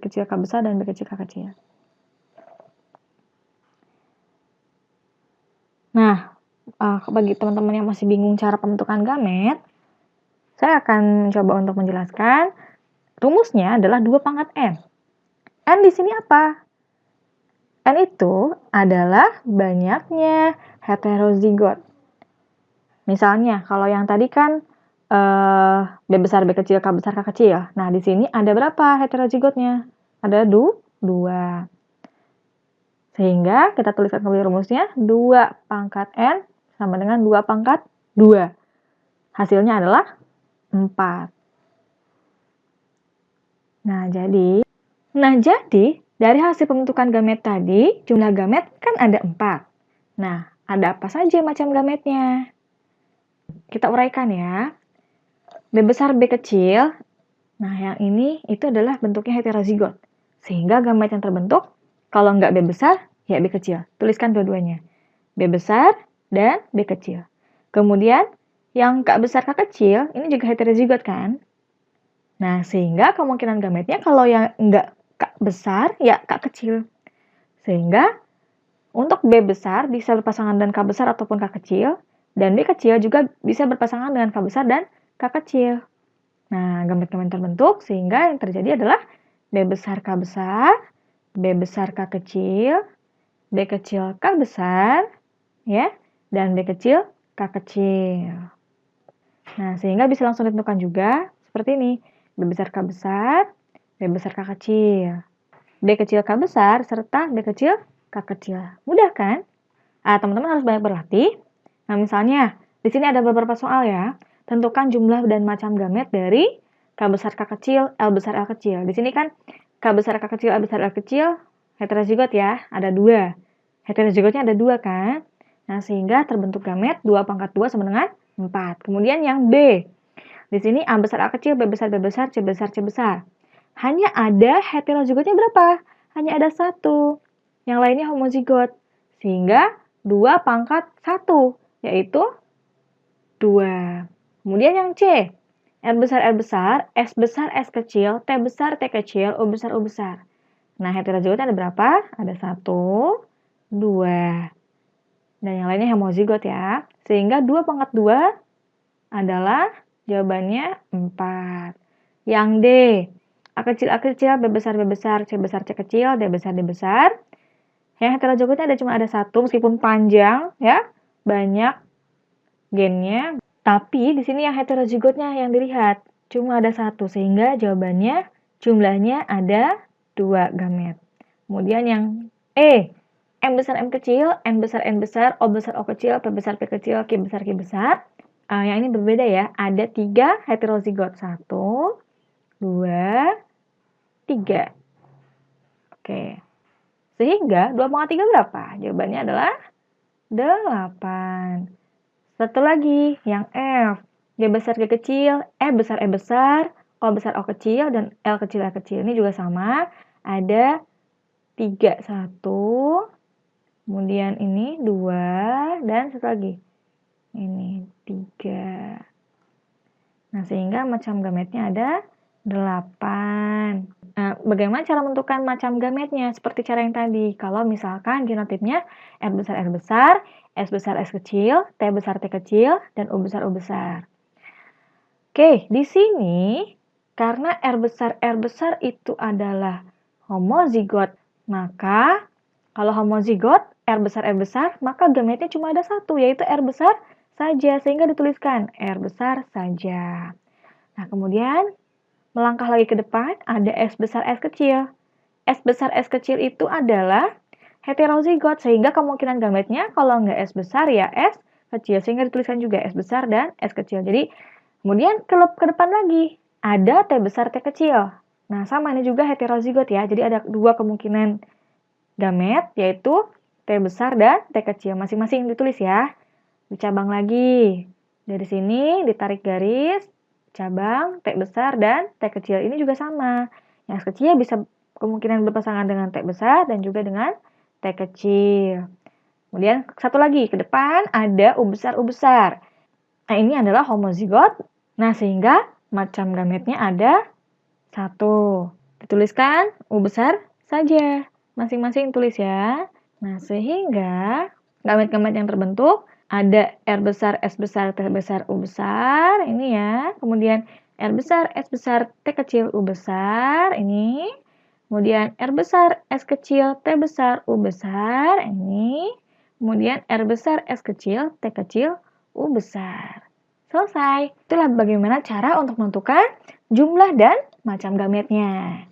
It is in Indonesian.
kecil K besar, dan B kecil K kecil. Nah, bagi teman-teman yang masih bingung cara pembentukan gamet, saya akan coba untuk menjelaskan. Rumusnya adalah 2 pangkat N. N di sini apa? N itu adalah banyaknya heterozigot. Misalnya, kalau yang tadi kan B besar, B kecil, K besar, K kecil. Nah, di sini ada berapa heterozigotnya? Ada 2. Sehingga kita tuliskan kembali rumusnya, 2 pangkat N sama dengan 2 pangkat 2. Hasilnya adalah 4. Nah, jadi dari hasil pembentukan gamet tadi, jumlah gamet kan ada 4. Nah, ada apa saja macam gametnya? Kita uraikan ya. B besar, B kecil. Nah, yang ini itu adalah bentuknya heterozigot. Sehingga gamet yang terbentuk, kalau nggak B besar, ya B kecil. Tuliskan dua-duanya. B besar dan B kecil. Kemudian, yang K besar, K kecil, ini juga heterozigot kan? Nah, sehingga kemungkinan gametnya kalau yang nggak K besar, ya K kecil. Sehingga, untuk B besar bisa berpasangan dengan K besar ataupun K kecil, dan B kecil juga bisa berpasangan dengan K besar dan K kecil. Nah, gamet-gamet terbentuk sehingga yang terjadi adalah B besar K besar, B besar K kecil, B kecil K besar, ya, dan B kecil K kecil. Nah, sehingga bisa langsung ditentukan juga seperti ini. B besar K besar, B besar K kecil, B kecil K besar, serta B kecil K kecil. Mudah kan? Teman-teman harus banyak berlatih. Nah, misalnya, di sini ada beberapa soal ya. Tentukan jumlah dan macam gamet dari K besar K kecil, L besar L kecil. Di sini kan K besar K kecil, L besar L kecil, heterozigot ya, ada 2. Heterozigotnya ada 2 kan? Nah, sehingga terbentuk gamet 2 pangkat 2 sama dengan 4. Kemudian yang B. Di sini A besar A kecil, B besar B besar, C besar C besar. Hanya ada heterozigotnya berapa? Hanya ada 1. Yang lainnya homozigot. Sehingga 2 pangkat 1, yaitu 2. Kemudian yang C, R besar R besar, S besar S kecil, T besar T kecil, U besar U besar. Nah, heterozigotnya ada berapa? Ada 1, 2. Dan yang lainnya homozigot ya. Sehingga 2 pangkat 2 adalah jawabannya 4. Yang D, A kecil, B besar, C besar, C kecil, D besar, D besar. Yang heterozigotnya cuma ada 1, meskipun panjang ya, banyak gennya. Tapi di sini yang heterozigotnya yang dilihat cuma ada 1, sehingga jawabannya jumlahnya ada 2 gamet. Kemudian yang E, M besar M kecil, N besar N besar, O besar O kecil, P besar P kecil, Q besar Q besar. Yang ini berbeda ya, ada 3 heterozigot. 1, 2, 3. Oke. Sehingga 2 pangkat 3 berapa? Jawabannya adalah 8. Satu lagi, yang F. G besar G kecil, E besar E besar, O besar O kecil, dan L kecil L kecil. Ini juga sama. Ada 3, 1. Kemudian ini 2. Dan satu lagi. Ini 3. Nah, sehingga macam gametnya ada 8. Nah, bagaimana cara menentukan macam gametnya? Seperti cara yang tadi. Kalau misalkan genotipnya R besar R besar, S besar S kecil, T besar T kecil, dan U besar U besar. Oke, di sini karena R besar itu adalah homozigot, maka kalau homozigot R besar, maka gametnya cuma ada 1, yaitu R besar saja, sehingga dituliskan R besar saja. Nah, kemudian melangkah lagi ke depan, ada S besar S kecil. S besar S kecil itu adalah heterozigot, sehingga kemungkinan gametnya kalau nggak S besar ya S kecil, sehingga dituliskan juga S besar dan S kecil. Jadi, kemudian ke depan lagi, ada T besar T kecil. Nah, sama ini juga heterozigot ya, jadi ada 2 kemungkinan gamet, yaitu T besar dan T kecil. Masing-masing ditulis ya. Dicabang lagi. Dari sini ditarik garis, cabang T besar dan T kecil. Ini juga sama. Yang kecil bisa kemungkinan berpasangan dengan T besar dan juga dengan T kecil. Kemudian satu lagi, ke depan ada U besar U besar. Nah, ini adalah homozigot. Nah, sehingga macam gametnya ada 1. Dituliskan U besar saja. Masing-masing tulis ya. Nah, sehingga gamet-gamet yang terbentuk ada R besar, S besar, T besar, U besar. Ini ya. Kemudian R besar, S besar, T kecil, U besar. Ini. Kemudian R besar, S kecil, T besar, U besar. Ini. Kemudian R besar, S kecil, T kecil, U besar. Selesai. Itulah bagaimana cara untuk menentukan jumlah dan macam gametnya.